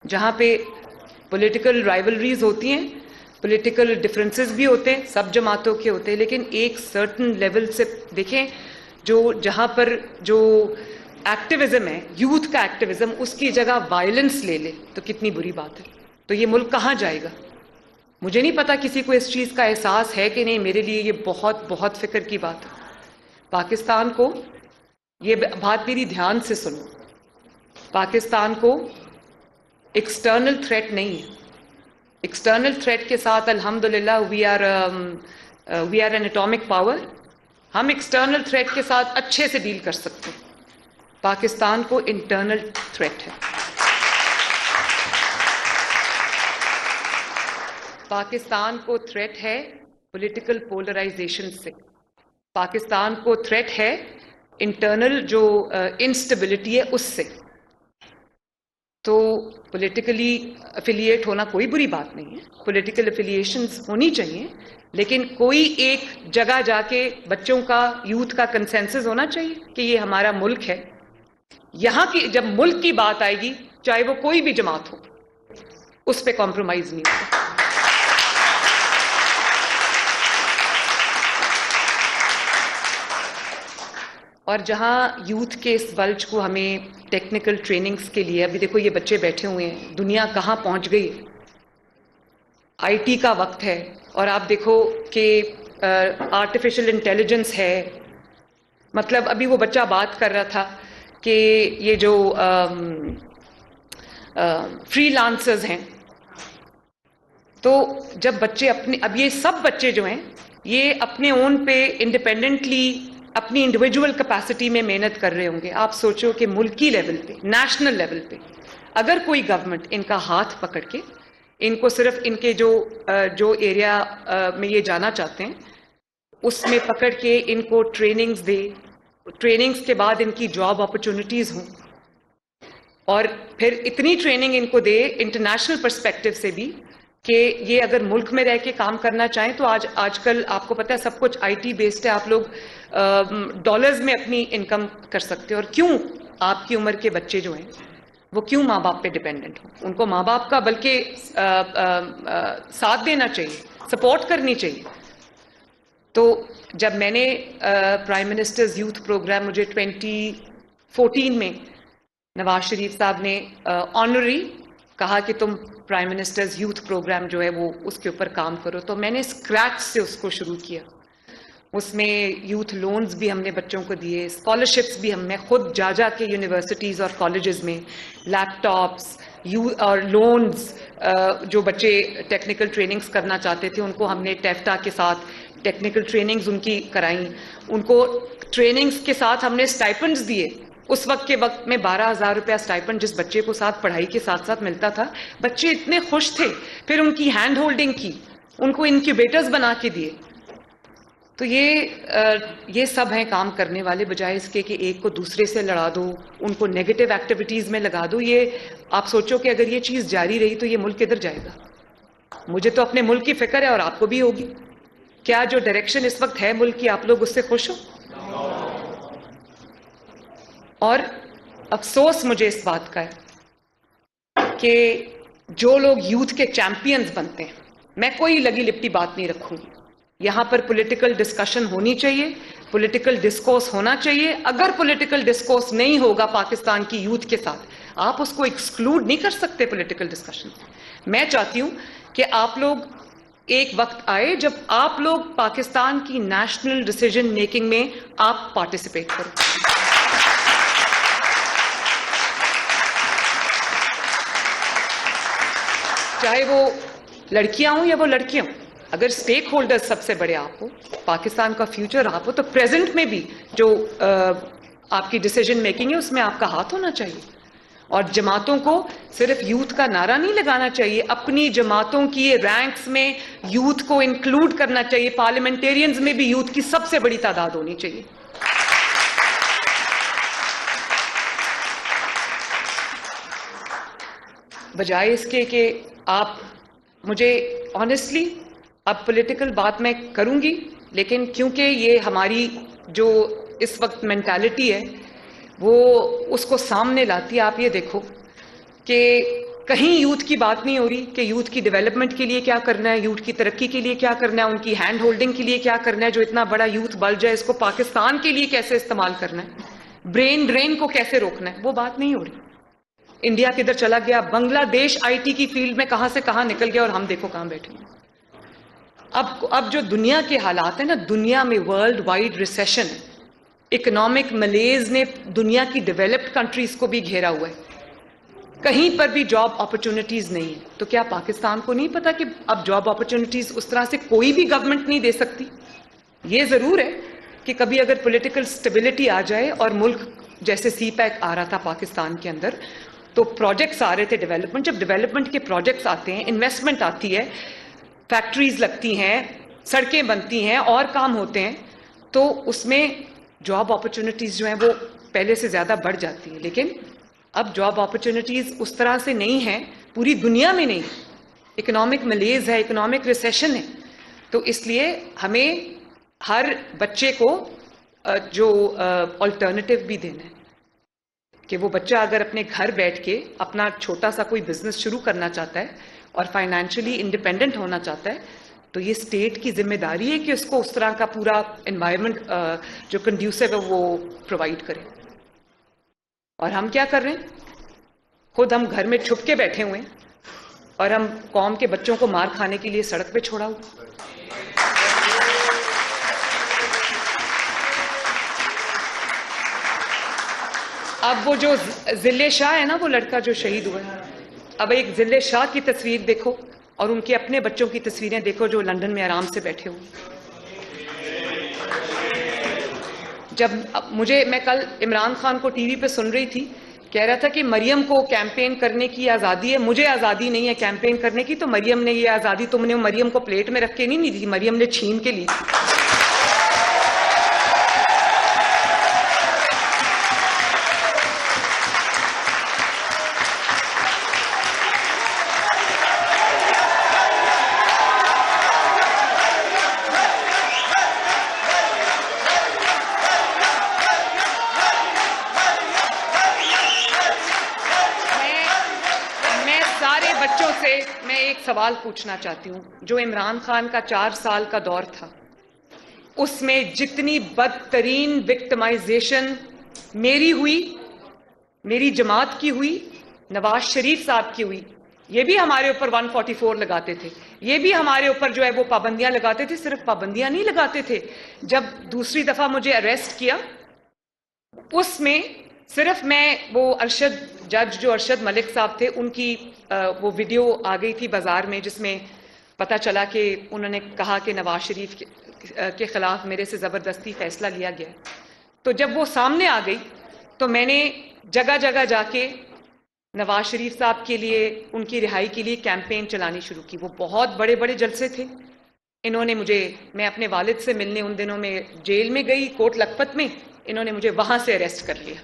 جہاں پہ پولیٹیکل رائیولریز ہوتی ہیں, پولیٹیکل ڈفرینسز بھی ہوتے ہیں, سب جماعتوں کے ہوتے ہیں, لیکن ایک سرٹن لیول سے دیکھیں جہاں پر جو ایکٹیویزم ہے, یوتھ کا ایکٹیویزم, اس کی جگہ وائلنس لے لے تو کتنی بری بات ہے. تو یہ ملک کہاں جائے گا؟ مجھے نہیں پتا کسی کو اس چیز کا احساس ہے کہ نہیں. میرے لیے یہ بہت بہت فکر کی بات ہے. پاکستان کو, یہ بات میری دھیان سے سنو, پاکستان کو ایکسٹرنل تھریٹ نہیں ہے. ایکسٹرنل تھریٹ کے ساتھ الحمدللہ we are an atomic power. ہم ایکسٹرنل تھریٹ کے ساتھ اچھے سے ڈیل کر سکتے ہیں. پاکستان کو انٹرنل تھریٹ ہے. پاکستان کو تھریٹ ہے پولیٹیکل پولرائزیشن سے. پاکستان کو تھریٹ ہے انٹرنل جو انسٹیبلٹی ہے اس سے. تو پولیٹیکلی افیلیٹ ہونا کوئی بری بات نہیں ہے, پولیٹیکل افیلیشنز ہونی چاہیے, لیکن کوئی ایک جگہ جا کے بچوں کا, یوتھ کا کنسنسس ہونا چاہیے کہ یہ ہمارا ملک ہے. یہاں کی جب ملک کی بات آئے گی, چاہے وہ کوئی بھی جماعت ہو, اس پہ کمپرومائز نہیں ہوگا. اور جہاں یوتھ کے اس بلج کو ہمیں ٹیکنیکل ٹریننگز کے لیے, ابھی دیکھو یہ بچے بیٹھے ہوئے ہیں, دنیا کہاں پہنچ گئی. آئی ٹی کا وقت ہے, اور آپ دیکھو کہ آرٹیفیشل انٹیلیجنس ہے. مطلب ابھی وہ بچہ بات کر رہا تھا کہ یہ جو فری لانسرز ہیں, تو جب بچے اب یہ سب بچے جو ہیں یہ اپنے اون پہ انڈیپینڈنٹلی اپنی انڈیویجول کیپیسٹی میں محنت کر رہے ہوں گے. آپ سوچو کہ ملکی لیول پہ, نیشنل لیول پہ اگر کوئی گورنمنٹ ان کا ہاتھ پکڑ کے ان کو صرف ان کے جو ایریا میں یہ جانا چاہتے ہیں اس میں پکڑ کے ان کو ٹریننگز دے, ٹریننگز کے بعد ان کی جاب اپرچونٹیز ہوں, اور پھر اتنی ٹریننگ ان کو دے انٹرنیشنل پرسپیکٹو سے بھی کہ یہ اگر ملک میں رہ کے کام کرنا چاہیں تو آج کل آپ کو پتہ ہے سب کچھ آئی ٹی بیسڈ ہے. آپ لوگ ڈالرز میں اپنی انکم کر سکتے ہو. اور کیوں آپ کی عمر کے بچے جو ہیں وہ کیوں ماں باپ پہ ڈیپینڈنٹ ہوں؟ ان کو ماں باپ کا بلکہ ساتھ دینا چاہیے, سپورٹ کرنی چاہیے. تو جب میں نے پرائم منسٹرز یوتھ پروگرام, مجھے 2014 میں نواز شریف صاحب نے آنرری کہا کہ تم پرائم منسٹرز یوتھ پروگرام جو ہے وہ اس کے اوپر کام کرو, تو میں نے اسکریچ سے اس کو شروع کیا. اس میں یوتھ لونز بھی ہم نے بچوں کو دیے, اسکالرشپس بھی ہم نے خود جا کے یونیورسٹیز اور کالجز میں لیپ ٹاپس اور لونز, جو بچے ٹیکنیکل ٹریننگز کرنا چاہتے تھے ان کو ہم نے ٹیفٹا کے ساتھ ٹیکنیکل ٹریننگز ان کی کرائیں. ان کو ٹریننگز کے ساتھ ہم نے اسٹائپنڈز دیے. اس وقت کے وقت میں 12,000 روپیہ اسٹائپنڈ جس بچے کو ساتھ پڑھائی کے ساتھ ساتھ ملتا تھا. بچے اتنے خوش تھے, پھر ان کی ہینڈ ہولڈنگ کی, ان کو انکیوبیٹرز بنا کے دیے. تو یہ سب ہیں کام کرنے والے, بجائے اس کے کہ ایک کو دوسرے سے لڑا دو, ان کو نیگیٹو ایکٹیویٹیز میں لگا دو. یہ آپ سوچو کہ اگر یہ چیز جاری رہی تو یہ ملک کدھر جائے گا؟ مجھے تو اپنے ملک کی فکر ہے اور آپ کو بھی ہوگی. کیا جو ڈائریکشن اس وقت ہے ملک کی, آپ لوگ اس سے خوش ہو؟ اور افسوس مجھے اس بات کا ہے کہ جو لوگ یوتھ کے چیمپئنز بنتے ہیں, میں کوئی لگی لپٹی بات نہیں رکھوں گی, یہاں پر پولیٹیکل ڈسکشن ہونی چاہیے, پولیٹیکل ڈسکورس ہونا چاہیے. اگر پولیٹیکل ڈسکورس نہیں ہوگا پاکستان کی یوتھ کے ساتھ, آپ اس کو ایکسکلوڈ نہیں کر سکتے پولیٹیکل ڈسکشن. میں چاہتی ہوں کہ آپ لوگ ایک وقت آئے جب آپ لوگ پاکستان کی نیشنل ڈیسیجن میکنگ میں آپ پارٹیسپیٹ کرو. چاہے وہ لڑکیاں ہوں یا وہ لڑکیاں ہوں, اگر اسٹیک ہولڈر سب سے بڑے آپ ہو, پاکستان کا فیوچر آپ ہو, تو پریزنٹ میں بھی جو آپ کی ڈیسیجن میکنگ ہے اس میں آپ کا ہاتھ ہونا چاہیے. اور جماعتوں کو صرف یوتھ کا نعرہ نہیں لگانا چاہیے, اپنی جماعتوں کی رینکس میں یوتھ کو انکلوڈ کرنا چاہیے. پارلیمنٹیرینز میں بھی یوتھ کی سب سے بڑی تعداد ہونی چاہیے. بجائے اس کے کہ آپ مجھے آنیسٹلی, اب پولیٹیکل بات میں کروں گی, لیکن کیونکہ یہ ہماری جو اس وقت مینٹالٹی ہے وہ اس کو سامنے لاتی ہے. آپ یہ دیکھو کہ کہیں یوتھ کی بات نہیں ہو رہی کہ یوتھ کی ڈیولپمنٹ کے لیے کیا کرنا ہے, یوتھ کی ترقی کے لیے کیا کرنا ہے, ان کی ہینڈ ہولڈنگ کے لیے کیا کرنا ہے. جو اتنا بڑا یوتھ بلج ہے اس کو پاکستان کے لیے کیسے استعمال کرنا ہے, برین ڈرین کو کیسے روکنا ہے, وہ بات نہیں ہو رہی. انڈیا کدھر چلا گیا, بنگلہ دیش آئی ٹی کی فیلڈ میں کہاں سے کہاں نکل گیا, اور ہم دیکھو کہاں بیٹھے ہیں. اب جو دنیا کے حالات ہیں نا, دنیا میں ورلڈ وائڈ ریسیشن, اکنامک ملیز نے دنیا کی ڈیولپڈ کنٹریز کو بھی گھیرا ہوا ہے, کہیں پر بھی جاب اپرچونٹیز نہیں ہے. تو کیا پاکستان کو نہیں پتا کہ اب جاب اپرچونٹیز اس طرح سے کوئی بھی گورنمنٹ نہیں دے سکتی؟ یہ ضرور ہے کہ کبھی اگر پولیٹیکل سٹیبلٹی آ جائے, اور ملک جیسے سی پیک آ رہا تھا پاکستان کے اندر, تو پروجیکٹس آ رہے تھے ڈیولپمنٹ. جب ڈیولپمنٹ کے پروجیکٹس آتے ہیں, انویسٹمنٹ آتی ہے, فیکٹریز لگتی ہیں, سڑکیں بنتی ہیں, اور کام ہوتے ہیں, تو اس میں جاب اپرچونٹیز جو ہیں وہ پہلے سے زیادہ بڑھ جاتی ہیں. لیکن اب جاب اپرچونٹیز اس طرح سے نہیں ہیں, پوری دنیا میں نہیں. اکنامک ملیز ہے, اکنامک ریسیشن ہے. تو اس لیے ہمیں ہر بچے کو جو آلٹرنیٹیو بھی دینا ہے, کہ وہ بچہ اگر اپنے گھر بیٹھ کے اپنا چھوٹا سا کوئی بزنس شروع کرنا چاہتا ہے اور فائنینشلی انڈیپینڈنٹ ہونا چاہتا ہے, تو یہ اسٹیٹ کی ذمہ داری ہے کہ اس کو اس طرح کا پورا انوائرمنٹ جو کنڈیوسو ہے وہ پرووائڈ کرے. اور ہم کیا کر رہے ہیں, خود ہم گھر میں چھپ کے بیٹھے ہوئے ہیں, اور ہم قوم کے بچوں کو مار کھانے کے لیے سڑک پہ چھوڑا ہوا. اب وہ جو ذلے شاہ ہے نا, وہ لڑکا جو شہید ہوا ہے, اب ایک ذلے شاہ کی تصویر دیکھو, اور ان کے اپنے بچوں کی تصویریں دیکھو جو لندن میں آرام سے بیٹھے ہوئے. جب میں کل عمران خان کو ٹی وی پہ سن رہی تھی, کہہ رہا تھا کہ مریم کو کیمپین کرنے کی آزادی ہے, مجھے آزادی نہیں ہے کیمپین کرنے کی. تو مریم نے یہ آزادی, تم نے مریم کو پلیٹ میں رکھ کے نہیں دی, مریم نے چھین کے لی تھی. میں ایک سوال پوچھنا چاہتی ہوں. جو عمران خان کا 4 سال کا دور تھا, اس میں جتنی بدترین وکٹمائزیشن میری ہوئی, میری جماعت کی ہوئی, نواز شریف صاحب کی ہوئی, یہ بھی ہمارے اوپر 144 لگاتے تھے, یہ بھی ہمارے اوپر جو ہے وہ پابندیاں لگاتے تھے. صرف پابندیاں نہیں لگاتے تھے, جب دوسری دفعہ مجھے اریسٹ کیا, اس میں صرف میں وہ جج جو ارشد ملک صاحب تھے, ان کی وہ ویڈیو آ گئی تھی بازار میں, جس میں پتہ چلا کہ انہوں نے کہا کہ نواز شریف کے خلاف میرے سے زبردستی فیصلہ لیا گیا. تو جب وہ سامنے آ گئی تو میں نے جگہ جگہ جا کے نواز شریف صاحب کے لیے, ان کی رہائی کے لیے کیمپین چلانی شروع کی. وہ بہت بڑے بڑے جلسے تھے. انہوں نے میں اپنے والد سے ملنے ان دنوں میں جیل میں گئی, کوٹ لکھپت میں, انہوں نے مجھے وہاں سے اریسٹ کر لیا.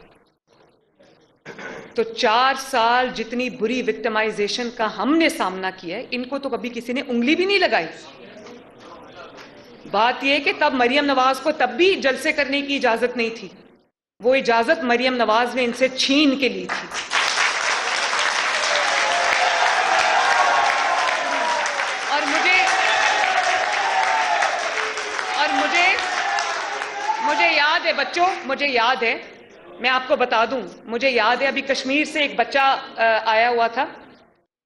تو 4 سال جتنی بری وکٹمائزیشن کا ہم نے سامنا کیا ہے, ان کو تو کبھی کسی نے انگلی بھی نہیں لگائی. بات یہ ہے کہ تب مریم نواز کو تب بھی جلسے کرنے کی اجازت نہیں تھی, وہ اجازت مریم نواز نے ان سے چھین کے لی تھی. مجھے یاد ہے بچوں, مجھے یاد ہے, میں آپ کو بتا دوں, مجھے یاد ہے ابھی کشمیر سے ایک بچہ آیا ہوا تھا.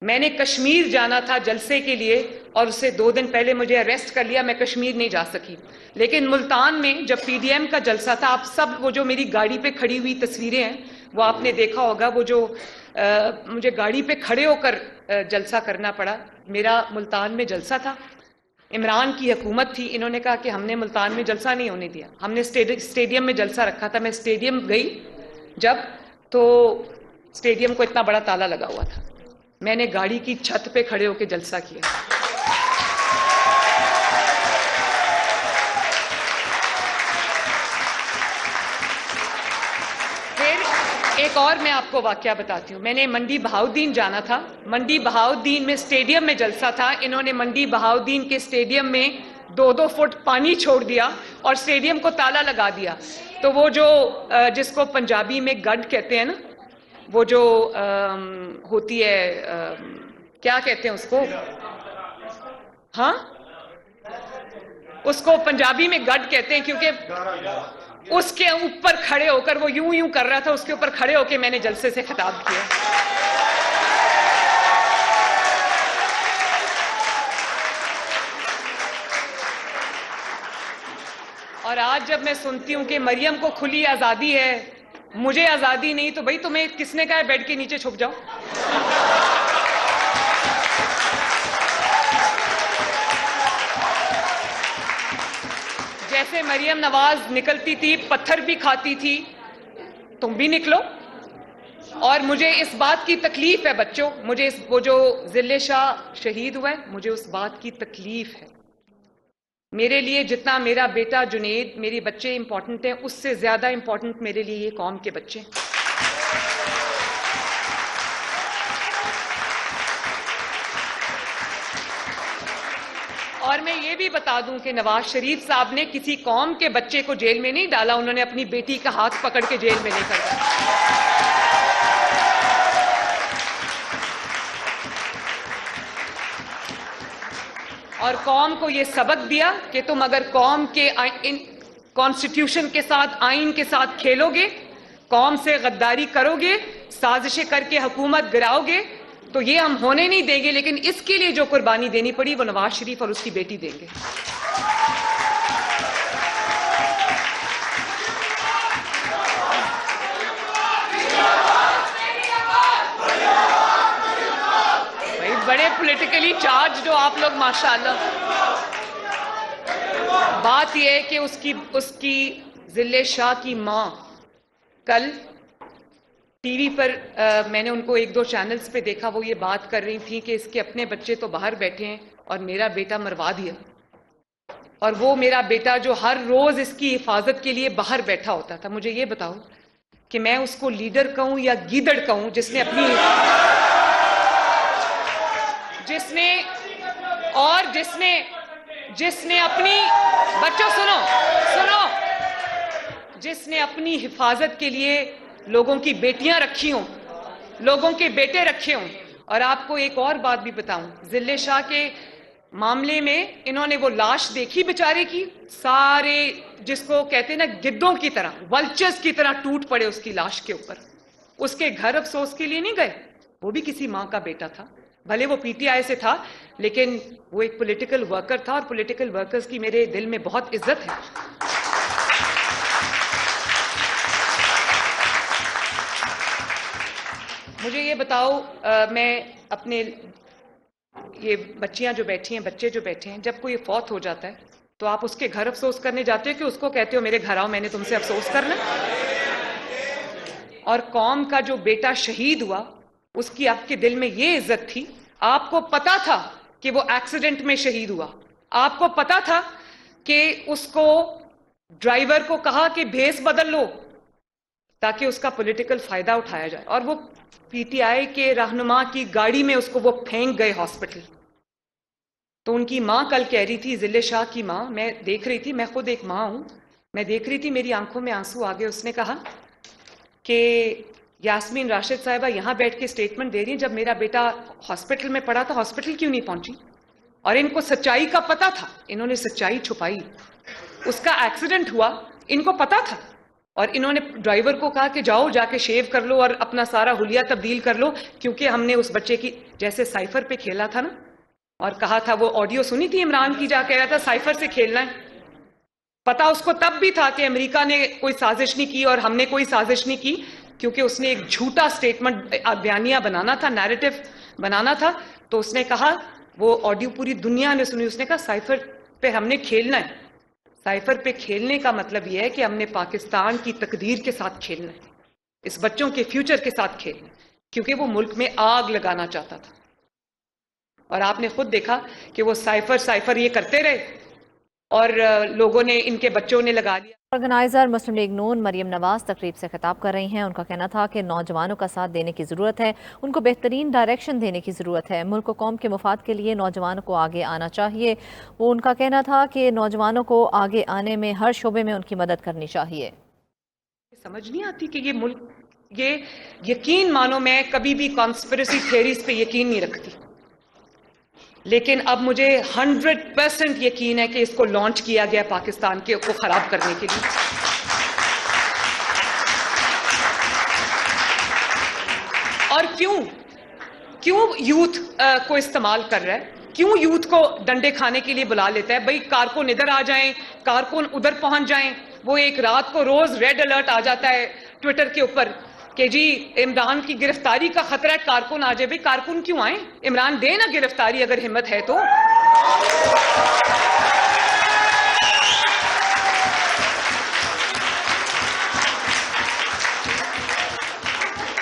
میں نے کشمیر جانا تھا جلسے کے لیے, اور اس سے 2 دن پہلے مجھے اریسٹ کر لیا, میں کشمیر نہیں جا سکی. لیکن ملتان میں جب پی ڈی ایم کا جلسہ تھا, آپ سب وہ جو میری گاڑی پہ کھڑی ہوئی تصویریں ہیں وہ آپ نے دیکھا ہوگا, وہ جو مجھے گاڑی پہ کھڑے ہو کر جلسہ کرنا پڑا. میرا ملتان میں جلسہ تھا, عمران کی حکومت تھی, انہوں نے کہا کہ ہم نے ملتان میں جلسہ نہیں ہونے دیا, ہم نے اسٹیڈیم میں جلسہ رکھا تھا. میں اسٹیڈیم گئی جب, تو اسٹیڈیم کو اتنا بڑا تالا لگا ہوا تھا, میں نے گاڑی کی چھت پہ کھڑے ہو کے جلسہ کیا. ایک اور میں آپ کو واقعہ بتاتی ہوں. میں نے منڈی بہاؤدین جانا تھا, منڈی بہاؤدین میں اسٹیڈیم میں جلسہ تھا. انہوں نے منڈی بہاؤدین کے اسٹیڈیم میں 2-2 فٹ پانی چھوڑ دیا اور اسٹیڈیم کو تالا لگا دیا. تو وہ جو جس کو پنجابی میں گڈ کہتے ہیں نا, وہ جو ہوتی ہے کیا کہتے ہیں اس کو, ہاں اس کو پنجابی میں گڈ کہتے ہیں, کیونکہ اس کے اوپر کھڑے ہو کر وہ یوں یوں کر رہا تھا, اس کے اوپر کھڑے ہو کے میں نے جلسے سے خطاب کیا. اور آج جب میں سنتی ہوں کہ مریم کو کھلی آزادی ہے, مجھے آزادی نہیں, تو بھائی تمہیں کس نے کہا ہے بیڈ کے نیچے چھپ جاؤ؟ جیسے مریم نواز نکلتی تھی پتھر بھی کھاتی تھی, تم بھی نکلو. اور مجھے اس بات کی تکلیف ہے بچوں, مجھے وہ جو ذل شاہ شہید ہوا ہے, مجھے اس بات کی تکلیف ہے. میرے لیے جتنا میرا بیٹا جنید, میری بچے امپورٹنٹ ہیں, اس سے زیادہ امپورٹنٹ میرے لیے یہ قوم کے بچے. اور میں یہ بھی بتا دوں کہ نواز شریف صاحب نے کسی قوم کے بچے کو جیل میں نہیں ڈالا, انہوں نے اپنی بیٹی کا ہاتھ پکڑ کے جیل میں لے کر گیا. اور قوم کو یہ سبق دیا کہ تم اگر قوم کے کانسٹیٹیوشن کے ساتھ, آئین کے ساتھ کھیلو گے, قوم سے غداری کرو گے, سازشیں کر کے حکومت گراؤ گے, تو یہ ہم ہونے نہیں دیں گے. لیکن اس کے لیے جو قربانی دینی پڑی وہ نواز شریف اور اس کی بیٹی دیں گے. بھائی بڑے پولیٹیکلی چارج جو آپ لوگ ماشاءاللہ. بات یہ ہے کہ اس کی ذل شاہ کی ماں کل ٹی وی پر میں نے ان کو ایک دو چینلز پہ دیکھا, وہ یہ بات کر رہی تھیں کہ اس کے اپنے بچے تو باہر بیٹھے ہیں اور میرا بیٹا مروا دیا. اور وہ میرا بیٹا جو ہر روز اس کی حفاظت کے لیے باہر بیٹھا ہوتا تھا. مجھے یہ بتاؤ کہ میں اس کو لیڈر کہوں یا گیدڑ کہوں, جس نے اپنی بچوں سنو جس نے اپنی حفاظت کے لیے لوگوں کی بیٹیاں رکھی ہوں, لوگوں کے بیٹے رکھے ہوں. اور آپ کو ایک اور بات بھی بتاؤں, ذل شاہ کے معاملے میں انہوں نے وہ لاش دیکھی بیچارے کی, سارے جس کو کہتے ہیں نا گدوں کی طرح, ولچرز کی طرح ٹوٹ پڑے اس کی لاش کے اوپر. اس کے گھر افسوس کے لیے نہیں گئے, وہ بھی کسی ماں کا بیٹا تھا, بھلے وہ پی ٹی آئی سے تھا, لیکن وہ ایک پولیٹیکل ورکر تھا, اور پولیٹیکل ورکرز کی میرے دل میں بہت عزت ہے. مجھے یہ بتاؤ, میں اپنے یہ بچیاں جو بیٹھی ہیں, بچے جو بیٹھے ہیں, جب کوئی فوت ہو جاتا ہے تو آپ اس کے گھر افسوس کرنے جاتے ہو کہ اس کو کہتے ہو میرے گھر آؤ, میں نے تم سے افسوس کرنا؟ اور قوم کا جو بیٹا شہید ہوا, اس کی آپ کے دل میں یہ عزت تھی, آپ کو پتا تھا کہ وہ ایکسیڈنٹ میں شہید ہوا, آپ کو پتا تھا کہ اس کو ڈرائیور کو کہا کہ بھیس بدل لو تاکہ اس کا پولیٹیکل فائدہ اٹھایا جائے, اور وہ پی ٹی آئی کے رہنما کی گاڑی میں اس کو وہ پھینک گئے ہاسپٹل. تو ان کی ماں کل کہہ رہی تھی, ذل شاہ کی ماں, میں دیکھ رہی تھی, میں خود ایک ماں ہوں, میں دیکھ رہی تھی, میری آنکھوں میں آنسو آ گئے. اس نے کہا کہ یاسمین راشد صاحبہ یہاں بیٹھ کے اسٹیٹمنٹ دے رہی ہیں, جب میرا بیٹا ہاسپٹل میں پڑا تو ہاسپٹل کیوں نہیں پہنچی؟ اور ان کو سچائی کا پتا تھا, انہوں نے سچائی چھپائی. اس کا ایکسیڈنٹ ہوا, ان کو پتا تھا, اور انہوں نے ڈرائیور کو کہا کہ جاؤ جا کے شیو کر لو اور اپنا سارا حلیہ تبدیل کر لو, کیونکہ ہم نے اس بچے کی جیسے سائفر پہ کھیلا تھا نا, اور کہا تھا, وہ آڈیو سنی تھی عمران کی, جا کہہ رہا تھا سائفر سے کھیلنا ہے. پتا اس کو تب بھی تھا کہ امریکہ نے کوئی سازش نہیں کی اور ہم نے کوئی سازش نہیں کی, کیونکہ اس نے ایک جھوٹا سٹیٹمنٹ بیانیہ بنانا تھا, نیریٹو بنانا تھا. تو اس نے کہا, وہ آڈیو پوری دنیا نے سنی, اس نے کہا سائفر پہ ہم نے کھیلنا ہے. سائفر پہ کھیلنے کا مطلب یہ ہے کہ ہم نے پاکستان کی تقدیر کے ساتھ کھیلنا ہے, اس بچوں کے فیوچر کے ساتھ کھیلنا ہے, کیونکہ وہ ملک میں آگ لگانا چاہتا تھا. اور آپ نے خود دیکھا کہ وہ سائفر یہ کرتے رہے, اور لوگوں نے, ان کے بچوں نے لگا لیا. آرگنائزر مسلم لیگ نون مریم نواز تقریب سے خطاب کر رہی ہیں. ان کا کہنا تھا کہ نوجوانوں کا ساتھ دینے کی ضرورت ہے, ان کو بہترین ڈائریکشن دینے کی ضرورت ہے. ملک و قوم کے مفاد کے لیے نوجوانوں کو آگے آنا چاہیے. وہ ان کا کہنا تھا کہ نوجوانوں کو آگے آنے میں ہر شعبے میں ان کی مدد کرنی چاہیے. سمجھ نہیں آتی کہ یہ ملک یہ یقین مانو میں کبھی بھی کانسپریسی تھیوریز پہ یقین نہیں رکھتی، لیکن اب مجھے 100% یقین ہے کہ اس کو لانچ کیا گیا پاکستان کے کو خراب کرنے کے لیے. اور کیوں یوتھ کو استعمال کر رہا ہے؟ کیوں یوتھ کو ڈنڈے کھانے کے لیے بلا لیتا ہے؟ بھائی کارکن ادھر آ جائیں، کارکن ادھر پہنچ جائیں. وہ ایک رات کو روز ریڈ الرٹ آ جاتا ہے ٹویٹر کے اوپر کہ جی عمران کی گرفتاری کا خطرہ ہے، کارکن آ جائے. بھائی کارکن کیوں آئیں؟ عمران دے نا گرفتاری اگر ہمت ہے تو.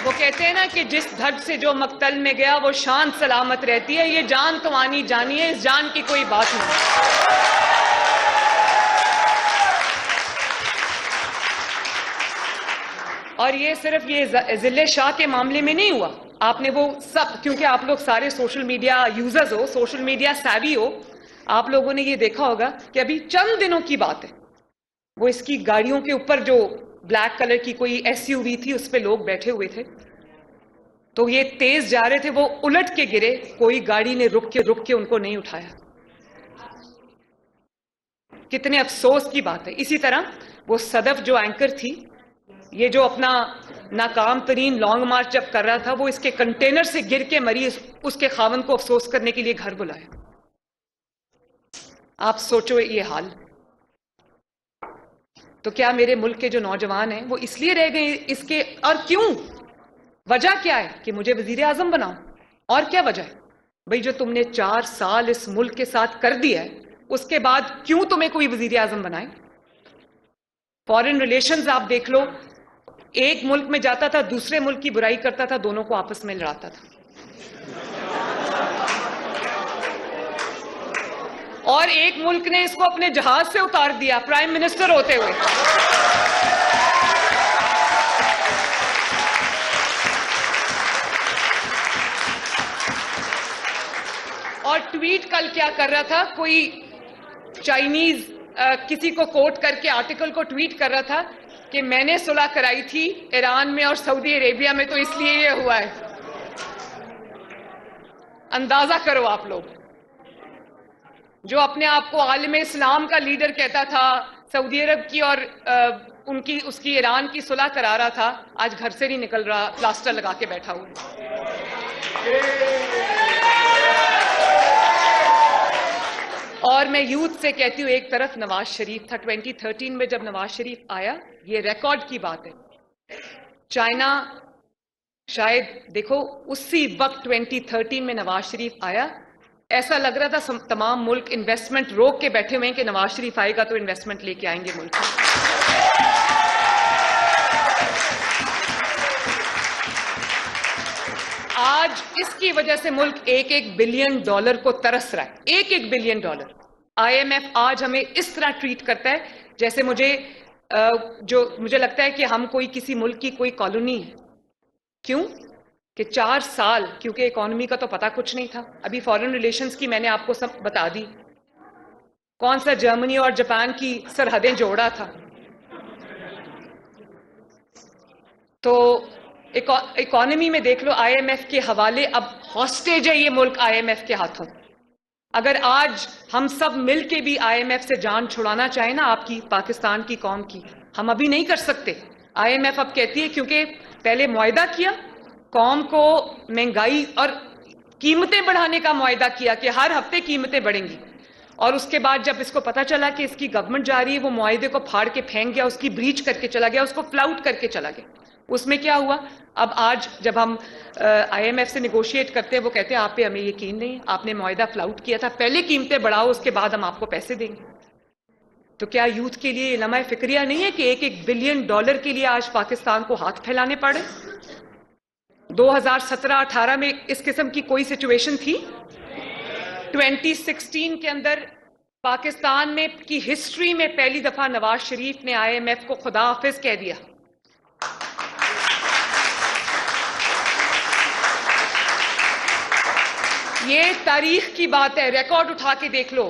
وہ کہتے ہیں نا کہ جس دھڑ سے جو مقتل میں گیا وہ شان سلامت رہتی ہے. یہ جان تو آنی جانی ہے، اس جان کی کوئی بات نہیں. اور یہ صرف یہ ضلع شاہ کے معاملے میں نہیں ہوا. آپ نے وہ سب، کیونکہ آپ لوگ سارے سوشل میڈیا یوزرز ہو، سوشل میڈیا سیوی ہو، آپ لوگوں نے یہ دیکھا ہوگا کہ ابھی چند دنوں کی بات ہے، وہ اس کی گاڑیوں کے اوپر جو بلیک کلر کی کوئی SUV تھی اس پہ لوگ بیٹھے ہوئے تھے، تو یہ تیز جا رہے تھے، وہ الٹ کے گرے، کوئی گاڑی نے رک کے ان کو نہیں اٹھایا. کتنے افسوس کی بات ہے. اسی طرح وہ صدف جو اینکر تھی، یہ جو اپنا ناکام ترین لانگ مارچ جب کر رہا تھا، وہ اس کے کنٹینر سے گر کے مری، اس کے خاوند کو افسوس کرنے کے لیے گھر بلایا. آپ سوچو یہ حال. تو کیا میرے ملک کے جو نوجوان ہیں وہ اس لیے رہ گئے اس کے؟ اور کیوں؟ وجہ کیا ہے کہ مجھے وزیر اعظم بناؤ؟ اور کیا وجہ ہے؟ بھئی جو تم نے 4 سال اس ملک کے ساتھ کر دیا ہے، اس کے بعد کیوں تمہیں کوئی وزیر اعظم بنائے؟ فارن ریلیشنز آپ دیکھ لو، ایک ملک میں جاتا تھا، دوسرے ملک کی برائی کرتا تھا، دونوں کو آپس میں لڑاتا تھا. اور ایک ملک نے اس کو اپنے جہاز سے اتار دیا پرائم منسٹر ہوتے ہوئے. اور ٹویٹ کل کیا کر رہا تھا، کوئی چائنیز کسی کو کوٹ کر کے آرٹیکل کو ٹویٹ کر رہا تھا کہ میں نے صلح کرائی تھی ایران میں اور سعودی عربیہ میں، تو اس لیے یہ ہوا ہے. اندازہ کرو آپ لوگ، جو اپنے آپ کو عالم اسلام کا لیڈر کہتا تھا، سعودی عرب کی اور اس کی ایران کی صلح کرا رہا تھا، آج گھر سے نہیں نکل رہا، پلاسٹر لگا کے بیٹھا ہوا. اور میں یوتھ سے کہتی ہوں، ایک طرف نواز شریف تھا 2013 میں جب نواز شریف آیا، یہ ریکارڈ کی بات ہے. چائنا شاید دیکھو اسی وقت 2013 میں نواز شریف آیا، ایسا لگ رہا تھا تمام ملک انویسٹمنٹ روک کے بیٹھے ہوئے ہیں کہ نواز شریف آئے گا تو انویسٹمنٹ لے کے آئیں گے ملک میں. آج اس کی وجہ سے ملک $1 بلین کو ترس رہا ہے. $1 بلین. IMF آج ہمیں اس طرح ٹریٹ کرتا ہے جیسے مجھے لگتا ہے کہ ہم کوئی کسی ملک کی کوئی کالونی ہے. کیوں؟ کہ 4 سال، کیونکہ اکانومی کا تو پتہ کچھ نہیں تھا. ابھی فارن ریلیشنز کی میں نے آپ کو سب بتا دی، کون سا جرمنی اور جاپان کی سرحدیں جوڑا تھا. تو اکانومی میں دیکھ لو، IMF کے حوالے اب ہاسٹیج ہے یہ ملک IMF کے ہاتھوں. اگر آج ہم سب مل کے بھی IMF سے جان چھڑانا چاہیں نا آپ کی، پاکستان کی قوم کی، ہم ابھی نہیں کر سکتے. IMF اب کہتی ہے کیونکہ پہلے معاہدہ کیا، قوم کو مہنگائی اور قیمتیں بڑھانے کا معاہدہ کیا کہ ہر ہفتے قیمتیں بڑھیں گی، اور اس کے بعد جب اس کو پتہ چلا کہ اس کی گورنمنٹ جا رہی ہے، وہ معاہدے کو پھاڑ کے پھینک گیا، اس کی بریچ کر کے چلا گیا، اس کو فلاؤٹ کر کے چلا گیا. اس میں کیا ہوا؟ اب آج جب ہم IMF سے نیگوشیٹ کرتے ہیں، وہ کہتے ہیں آپ پہ ہمیں یقین نہیں، آپ نے معاہدہ فلاؤٹ کیا تھا، پہلے قیمتیں بڑھاؤ، اس کے بعد ہم آپ کو پیسے دیں گے. تو کیا یوتھ کے لیے لمحہ فکریہ نہیں ہے کہ $1 بلین کے لیے آج پاکستان کو ہاتھ پھیلانے پڑے؟ 2017-18 میں اس قسم کی کوئی سچویشن تھی؟ 2016 کے اندر پاکستان میں کی ہسٹری میں پہلی دفعہ نواز شریف نے IMF کو خدا حافظ کہہ دیا. یہ تاریخ کی بات ہے، ریکارڈ اٹھا کے دیکھ لو.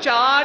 4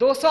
200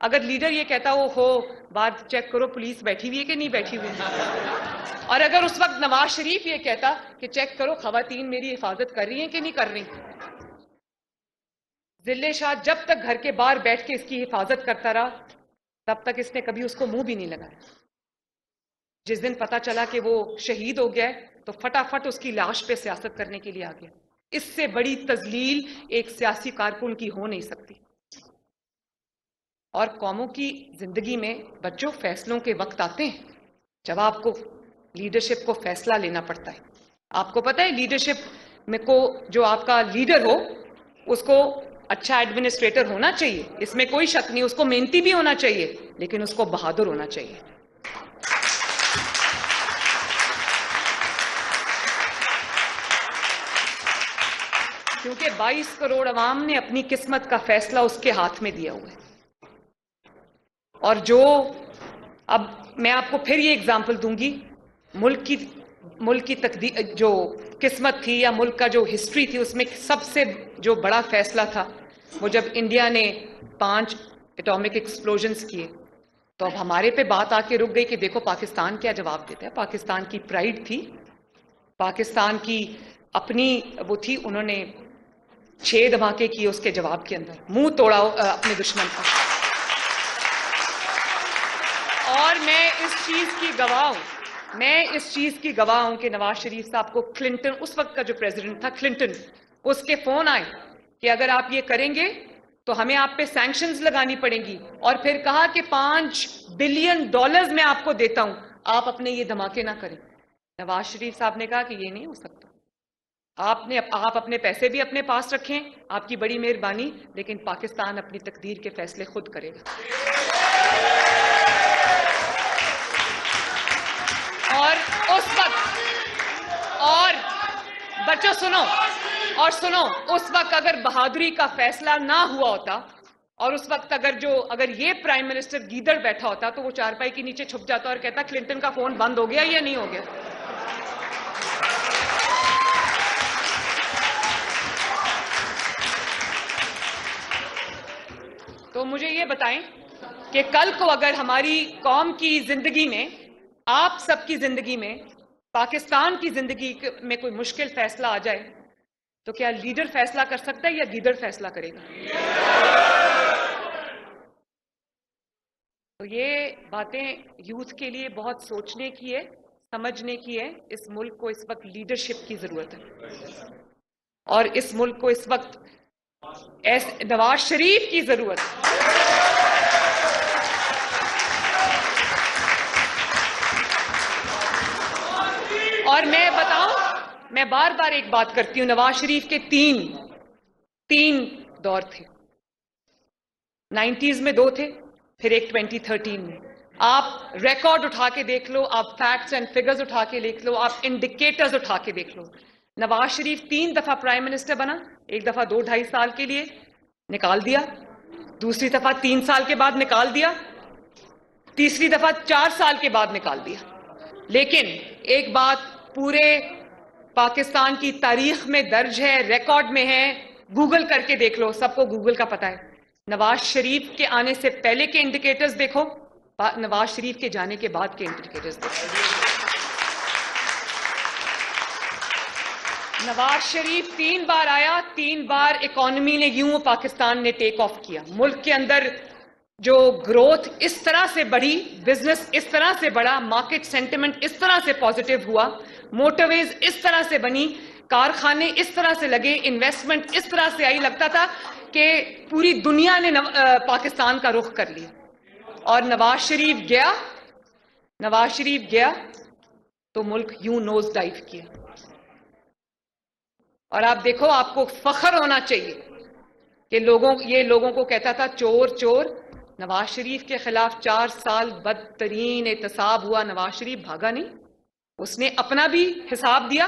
اگر لیڈر یہ کہتا ہو بات چیک کرو پولیس بیٹھی ہوئی ہے کہ نہیں بیٹھی ہوئی ہے، اور اگر اس وقت نواز شریف یہ کہتا کہ چیک کرو خواتین میری حفاظت کر رہی ہیں کہ نہیں کر رہی، ذلے شاہ جب تک گھر کے باہر بیٹھ کے اس کی حفاظت کرتا رہا تب تک اس نے کبھی اس کو منہ بھی نہیں لگایا۔ جس دن پتا چلا کہ وہ شہید ہو گیا تو فٹافٹ اس کی لاش پہ سیاست کرنے کے لیے آ گیا۔ اس سے بڑی تذلیل ایک سیاسی کارکن کی ہو نہیں سکتی۔ اور قوموں کی زندگی میں بچوں فیصلوں کے وقت آتے ہیں جب آپ کو لیڈرشپ کو فیصلہ لینا پڑتا ہے۔ آپ کو پتہ ہے لیڈرشپ میں کو جو آپ کا لیڈر ہو اس کو اچھا ایڈمنسٹریٹر ہونا چاہیے، اس میں کوئی شک نہیں، اس کو محنتی بھی ہونا چاہیے لیکن اس کو بہادر ہونا چاہیے۔ کیونکہ 22 کروڑ عوام نے اپنی قسمت کا فیصلہ اس کے ہاتھ میں دیا ہوا ہے۔ اور جو اب میں آپ کو پھر یہ اگزامپل دوں گی، ملک کی تقدیر جو قسمت تھی یا ملک کا جو ہسٹری تھی اس میں سب سے جو بڑا فیصلہ تھا وہ جب انڈیا نے 5 ایٹامک ایکسپلوژنز کیے تو اب ہمارے پہ بات آ کے رک گئی کہ دیکھو پاکستان کیا جواب دیتا ہے۔ پاکستان کی پرائیڈ تھی، پاکستان کی اپنی وہ تھی، انہوں نے 6 دھماکے کیے اس کے جواب کے اندر، منہ توڑا اپنے دشمن کا۔ اور میں اس چیز کی گواہ ہوں کہ نواز شریف صاحب کو کلنٹن، اس وقت کا جو پریزیڈنٹ تھا کلنٹن، اس کے فون آئے کہ اگر آپ یہ کریں گے تو ہمیں آپ پہ سینکشنز لگانی پڑیں گی، اور پھر کہا کہ $5 بلین میں آپ کو دیتا ہوں، آپ اپنے یہ دھماکے نہ کریں۔ نواز شریف صاحب نے کہا کہ یہ نہیں ہو سکتا، آپ اپنے پیسے بھی اپنے پاس رکھیں، آپ کی بڑی مہربانی، لیکن پاکستان اپنی تقدیر کے فیصلے خود کرے گا۔ اور اس وقت، اور بچوں سنو، اس وقت اگر بہادری کا فیصلہ نہ ہوا ہوتا اور اس وقت اگر یہ پرائم منسٹر گیدڑ بیٹھا ہوتا تو وہ چارپائی کے نیچے چھپ جاتا اور کہتا کلنٹن کا فون بند ہو گیا یا نہیں ہو گیا۔ تو مجھے یہ بتائیں کہ کل کو اگر ہماری قوم کی زندگی میں، آپ سب کی زندگی میں، پاکستان کی زندگی میں کوئی مشکل فیصلہ آ جائے تو کیا لیڈر فیصلہ کر سکتا ہے یا گیدڑ فیصلہ کرے گا؟ تو یہ باتیں یوتھ کے لیے بہت سوچنے کی ہے، سمجھنے کی ہے۔ اس ملک کو اس وقت لیڈرشپ کی ضرورت ہے اور اس ملک کو اس وقت نواز شریف کی ضرورت ہے۔ اور میں بتاؤں، میں بار بار ایک بات کرتی ہوں، نواز شریف کے تین دور تھے۔ 90s میں 2 تھے، پھر ایک 2013 میں۔ آپ ریکارڈ اٹھا کے دیکھ لو، آپ فیکٹس اینڈ فگرز اٹھا کے دیکھ لو، آپ انڈیکیٹرز اٹھا کے دیکھ لو۔ نواز شریف 3 دفعہ پرائم منسٹر بنا، ایک دفعہ 2-2.5 سال کے لیے نکال دیا، دوسری دفعہ 3 سال کے بعد نکال دیا، تیسری دفعہ 4 سال کے بعد نکال دیا۔ لیکن ایک بات پورے پاکستان کی تاریخ میں درج ہے، ریکارڈ میں ہے، گوگل کر کے دیکھ لو، سب کو گوگل کا پتہ ہے۔ نواز شریف کے آنے سے پہلے کے انڈیکیٹرز دیکھو، نواز شریف کے جانے کے بعد کے انڈیکیٹرز دیکھو۔ نواز شریف 3 بار آیا، 3 بار اکانومی نے یوں پاکستان نے ٹیک آف کیا۔ ملک کے اندر جو گروتھ اس طرح سے بڑھی، بزنس اس طرح سے بڑھا، مارکیٹ سینٹیمنٹ اس طرح سے پازیٹیو ہوا، موٹر ویز اس طرح سے بنی، کارخانے اس طرح سے لگے، انویسٹمنٹ اس طرح سے آئی، لگتا تھا کہ پوری دنیا نے پاکستان کا رخ کر لیا۔ اور نواز شریف گیا تو ملک یوں نوز ڈائیو کیا۔ اور آپ دیکھو، آپ کو فخر ہونا چاہیے کہ لوگوں کو کہتا تھا چور چور۔ نواز شریف کے خلاف 4 سال بدترین احتساب ہوا، نواز شریف بھاگا نہیں، اس نے اپنا بھی حساب دیا،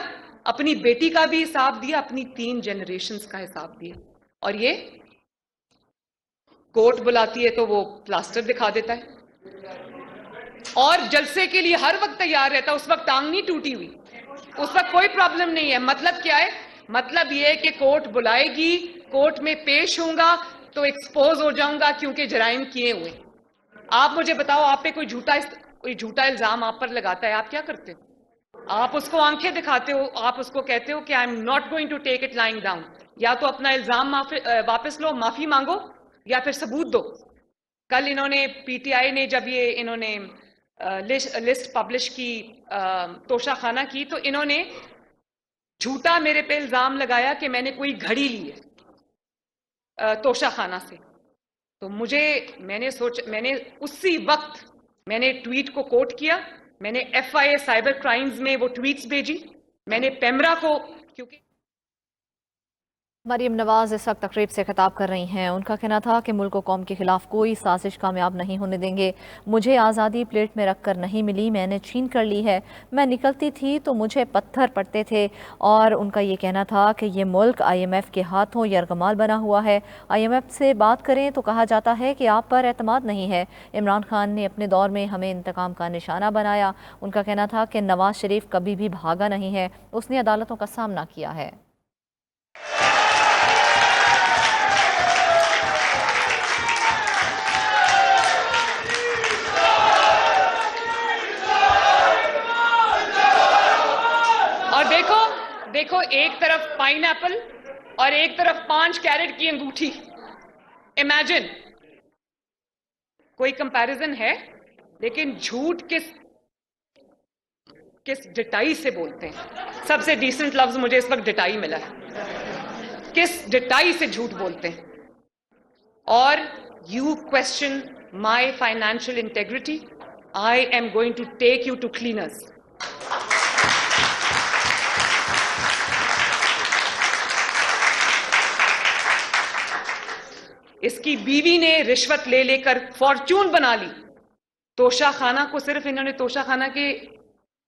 اپنی بیٹی کا بھی حساب دیا، اپنی 3 جنریشنز کا حساب دیا۔ اور یہ کورٹ بلاتی ہے تو وہ پلاسٹر دکھا دیتا ہے اور جلسے کے لیے ہر وقت تیار رہتا ہے۔ اس وقت ٹانگ نہیں ٹوٹی ہوئی، اس وقت کوئی پرابلم نہیں ہے۔ مطلب کیا ہے؟ مطلب یہ ہے کہ کورٹ بلائے گی، کورٹ میں پیش ہوں گا، تو ایکسپوز ہو جاؤں گا کیونکہ جرائم کیے ہوئے. آپ مجھے بتاؤ, آپ پہ کوئی جھوٹا الزام آپ پر لگاتا ہے, آپ کیا کرتے ہو؟ آپ اس کو آنکھیں دکھاتے ہو, آپ اس کو کہتے ہو کہ I am not going to take it lying down. یا تو اپنا الزام واپس لو, معافی مانگو, یا پھر ثبوت دو. کل انہوں نے پی ٹی آئی نے جب انہوں نے لسٹ پبلش کی توشہ خانہ کی, تو انہوں نے جھوٹا میرے پہ الزام لگایا کہ میں نے کوئی گھڑی لی ہے توشہ خانہ سے. تو میں نے اسی وقت میں نے ٹویٹ کو کوٹ کیا, میں نے FIA سائبر کرائمز میں وہ ٹویٹس بھیجی, میں نے پیمرا کو, کیونکہ مریم نواز اس وقت تقریب سے خطاب کر رہی ہیں. ان کا کہنا تھا کہ ملک و قوم کے خلاف کوئی سازش کامیاب نہیں ہونے دیں گے. مجھے آزادی پلیٹ میں رکھ کر نہیں ملی, میں نے چھین کر لی ہے. میں نکلتی تھی تو مجھے پتھر پڑتے تھے. اور ان کا یہ کہنا تھا کہ یہ ملک IMF کے ہاتھوں یرغمال بنا ہوا ہے. IMF سے بات کریں تو کہا جاتا ہے کہ آپ پر اعتماد نہیں ہے. عمران خان نے اپنے دور میں ہمیں انتقام کا نشانہ بنایا. ان کا کہنا تھا کہ نواز شریف کبھی بھی بھاگا نہیں ہے, اس نے عدالتوں کا سامنا کیا ہے. اور دیکھو ایک طرف پائن ایپل اور ایک طرف 5 کیرٹ کی انگوٹھی. امیجن, کوئی کمپیریزن ہے؟ لیکن جھوٹ کس ڈٹائی سے بولتے ہیں. سب سے ڈیسنٹ لفظ مجھے اس وقت ڈٹائی ملا ہے. کس ڈٹائی سے جھوٹ بولتے ہیں. اور you question my financial integrity, I am going to take you to cleaners. اس کی بیوی نے رشوت لے کر فارچون بنا لی. توشہ خانہ کو صرف انہوں نے توشہ خانہ کے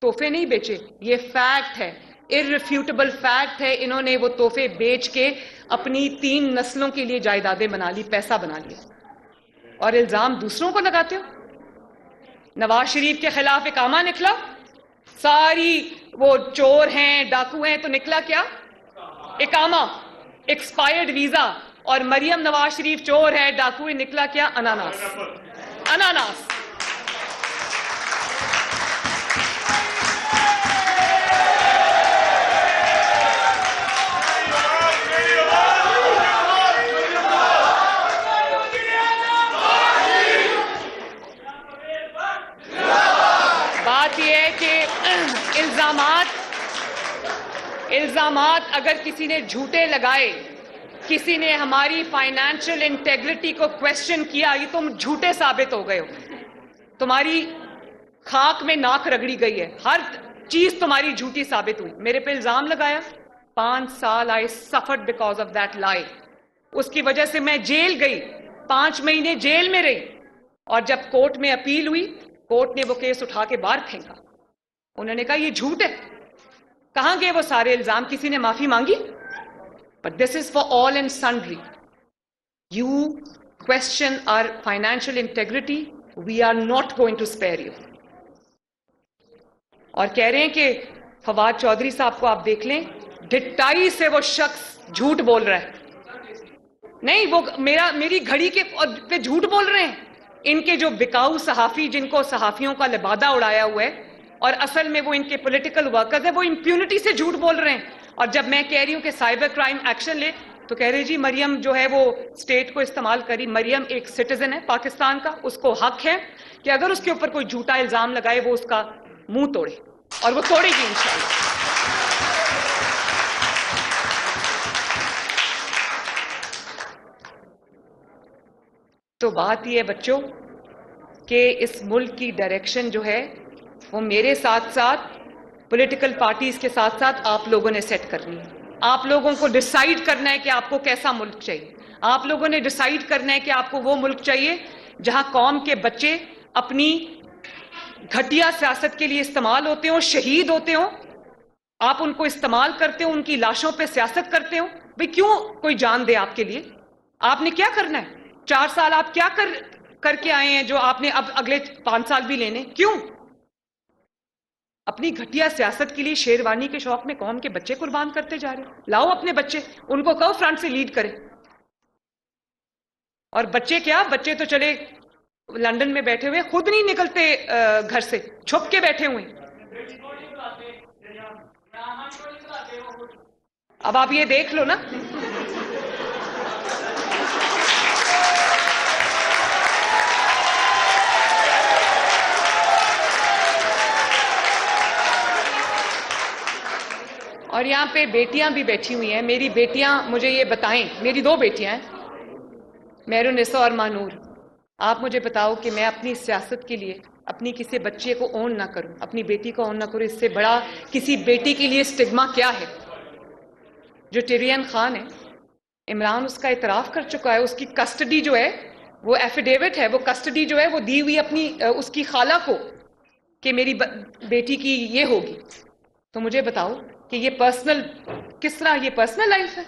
تحفے نہیں بیچے, یہ فیکٹ ہے, irrefutable فیکٹ ہے. انہوں نے وہ تحفے بیچ کے اپنی 3 نسلوں کے لیے جائیدادیں بنا لی, پیسہ بنا لیا. اور الزام دوسروں کو لگاتے ہو. نواز شریف کے خلاف اقامہ نکلا, ساری وہ چور ہیں, ڈاکو ہیں, تو نکلا کیا؟ اقامہ, ایکسپائرڈ ویزا. اور مریم نواز شریف چور ہے, ڈاکو ہے, نکلا کیا؟ اناناس. اناناس. بات یہ ہے کہ الزامات اگر کسی نے جھوٹے لگائے, کسی نے ہماری فائنینشیل انٹیگریٹی کو کوشچن کیا, یہ تم جھوٹے ثابت ہو گئے ہو. تمہاری خاک میں ناک رگڑی گئی ہے, ہر چیز تمہاری جھوٹی ثابت ہوئی. میرے پہ الزام لگایا, 5 سال I suffered because of that lie. اس کی وجہ سے میں جیل گئی, 5 مہینے جیل میں رہی. اور جب کورٹ میں اپیل ہوئی, کورٹ نے وہ کیس اٹھا کے باہر پھینکا. انہوں نے کہا یہ جھوٹ ہے. کہاں گئے وہ سارے الزام؟ کسی نے معافی مانگی؟ But this is for all and sundry. You question our financial integrity, we are not going to spare you. اور کہہ رہے ہیں کہ فواد چودھری صاحب کو آپ دیکھ لیں, ڈٹائی سے وہ شخص جھوٹ بول رہا ہے. نہیں, وہ میری گھڑی کے پہ جھوٹ بول رہے ہیں. ان کے جو بکاؤ صحافی, جن کو صحافیوں کا لبادہ اڑایا ہوا ہے, اور اصل میں وہ ان کے پولیٹیکل ورکرز ہیں, وہ امپیونٹی سے جھوٹ بول رہے ہیں. اور جب میں کہہ رہی ہوں کہ سائبر کرائم ایکشن لے, تو کہہ رہے جی مریم جو ہے وہ اسٹیٹ کو استعمال کری. مریم ایک سٹیزن ہے پاکستان کا, اس کو حق ہے کہ اگر اس کے اوپر کوئی جھوٹا الزام لگائے وہ اس کا منہ توڑے, اور وہ توڑے گی انشاءاللہ. تو بات یہ ہے بچوں کہ اس ملک کی ڈائریکشن جو ہے وہ میرے ساتھ ساتھ پولیٹیکل پارٹیز کے ساتھ ساتھ آپ لوگوں نے سیٹ کرنی ہے. آپ لوگوں کو ڈیسائیڈ کرنا ہے کہ آپ کو کیسا ملک چاہیے. آپ لوگوں نے ڈیسائیڈ کرنا ہے کہ آپ کو وہ ملک چاہیے جہاں قوم کے بچے اپنی گھٹیا سیاست کے لیے استعمال ہوتے ہوں, شہید ہوتے ہوں. آپ ان کو استعمال کرتے ہو, ان کی لاشوں پہ سیاست کرتے ہو. بھئی کیوں کوئی جان دے آپ کے لیے؟ آپ نے کیا کرنا ہے؟ 4 سال آپ کیا کر کے آئے ہیں جو آپ نے اب اگلے 5 سال بھی لینے؟ کیوں؟ اپنی گھٹیا سیاست کے لیے شیروانی کے شوق میں قوم کے بچے قربان کرتے جا رہے ہیں. لاؤ اپنے بچے, ان کو کہو فرنٹ سے لیڈ کریں. اور بچے کیا، بچے تو چلے لندن میں بیٹھے ہوئے، خود نہیں نکلتے گھر سے، چھپ کے بیٹھے ہوئے. اب آپ یہ دیکھ لو نا. اور یہاں پہ بیٹیاں بھی بیٹھی ہوئی ہیں. میری بیٹیاں مجھے یہ بتائیں، میری 2 بیٹیاں ہیں، مہرالنساء اور مانور. آپ مجھے بتاؤ کہ میں اپنی سیاست کے لیے اپنی کسی بچے کو اون نہ کروں، اپنی بیٹی کو اون نہ کروں، اس سے بڑا کسی بیٹی کے لیے سٹگما کیا ہے؟ جو ٹیرین خان ہے، عمران اس کا اعتراف کر چکا ہے. اس کی کسٹڈی جو ہے وہ ایفیڈیوٹ ہے، وہ کسٹڈی جو ہے وہ دی ہوئی اپنی اس کی خالہ کو کہ میری بیٹی کی یہ ہوگی. تو مجھے بتاؤ کہ یہ پرسنل، کس طرح یہ پرسنل لائف ہے؟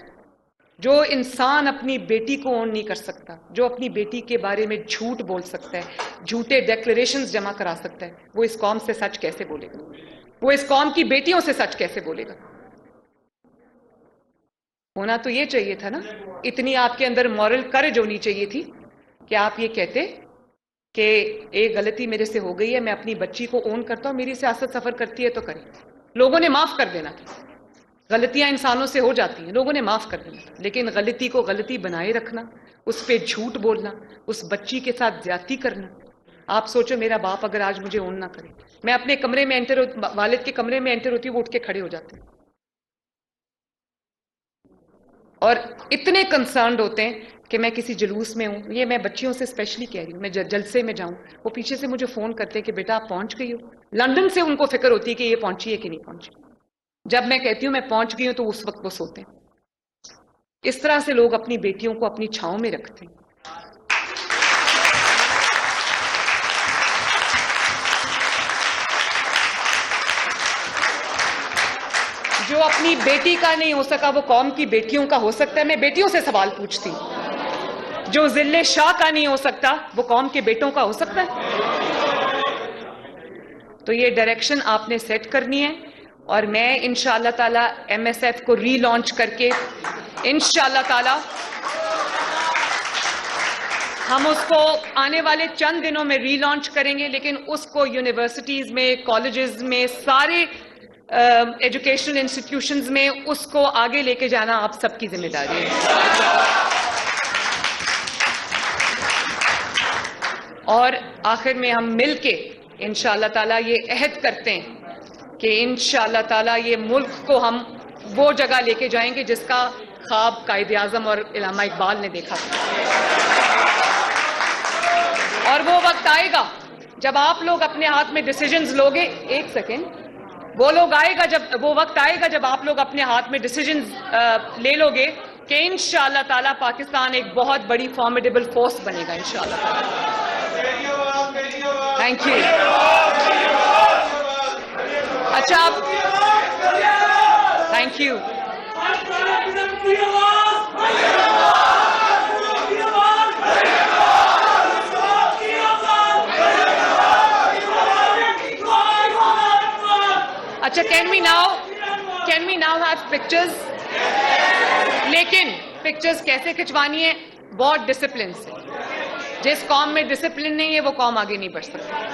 جو انسان اپنی بیٹی کو اون نہیں کر سکتا، جو اپنی بیٹی کے بارے میں جھوٹ بول سکتا ہے، جھوٹے ڈیکلریشنز جمع کرا سکتا ہے، وہ اس قوم سے سچ کیسے بولے گا؟ وہ اس قوم کی بیٹیوں سے سچ کیسے بولے گا؟ ہونا تو یہ چاہیے تھا نا، اتنی آپ کے اندر مورل کریج ہونی چاہیے تھی کہ آپ یہ کہتے کہ ایک غلطی میرے سے ہو گئی ہے، میں اپنی بچی کو اون کرتا ہوں، میری سیاست سفر کرتی ہے تو کرے. لوگوں نے معاف کر دینا تھا. غلطیاں انسانوں سے ہو جاتی ہیں، لوگوں نے معاف کر دینا تھا. لیکن غلطی کو غلطی بنائے رکھنا، اس پہ جھوٹ بولنا، اس بچی کے ساتھ زیادتی کرنا. آپ سوچو میرا باپ اگر آج مجھے اون نہ کرے، میں اپنے کمرے میں والد کے کمرے میں انٹر ہوتی ہوں، وہ اٹھ کے کھڑے ہو جاتے ہیں اور اتنے کنسرنڈ ہوتے ہیں کہ میں کسی جلوس میں ہوں. یہ میں بچیوں سے اسپیشلی کہہ رہی ہوں، میں جلسے میں جاؤں، وہ پیچھے سے مجھے فون کرتے ہیں کہ بیٹا آپ پہنچ گئی ہو. لندن سے ان کو فکر ہوتی ہے کہ یہ پہنچی ہے کہ نہیں پہنچی. جب میں کہتی ہوں میں پہنچ گئی ہوں تو اس وقت وہ سوتے ہیں. اس طرح سے لوگ اپنی بیٹیوں کو اپنی چھاؤں میں رکھتے ہیں. جو اپنی بیٹی کا نہیں ہو سکا وہ قوم کی بیٹیوں کا ہو سکتا ہے. میں بیٹیوں سے سوال پوچھتی ہوں، جو ذل شاہ کا نہیں ہو سکتا وہ قوم کے بیٹوں کا ہو سکتا ہے؟ تو یہ ڈائریکشن آپ نے سیٹ کرنی ہے، اور میں انشاءاللہ تعالی ایم ایس ایف کو ری لانچ کر کے انشاءاللہ تعالی ہم اس کو آنے والے چند دنوں میں ری لانچ کریں گے. لیکن اس کو یونیورسٹیز میں، کالجز میں، سارے ایجوکیشنل انسٹیٹیوشنز میں اس کو آگے لے کے جانا آپ سب کی ذمہ داری ہے. اور آخر میں ہم مل کے انشاءاللہ تعالیٰ یہ عہد کرتے ہیں کہ انشاءاللہ تعالیٰ یہ ملک کو ہم وہ جگہ لے کے جائیں گے جس کا خواب قائد اعظم اور علامہ اقبال نے دیکھا تھا. اور وہ وقت آئے گا جب آپ لوگ اپنے ہاتھ میں ڈیسیجنز لوگے. ایک سیکنڈ. وہ وقت آئے گا جب آپ لوگ اپنے ہاتھ میں ڈیسیجنز لے لو گے کہ انشاءاللہ تعالیٰ پاکستان ایک بہت بڑی فارمیڈیبل فورس بنے گا انشاءاللہ تعالیٰ. Thank you. اچھا آپ تھینک یو. اچھا can we now have pictures? لیکن پکچرز کیسے کھنچوانی ہے؟ بہت ڈسپلن سے. جس قوم میں ڈسپلن نہیں ہے وہ قوم آگے نہیں بڑھ سکتی.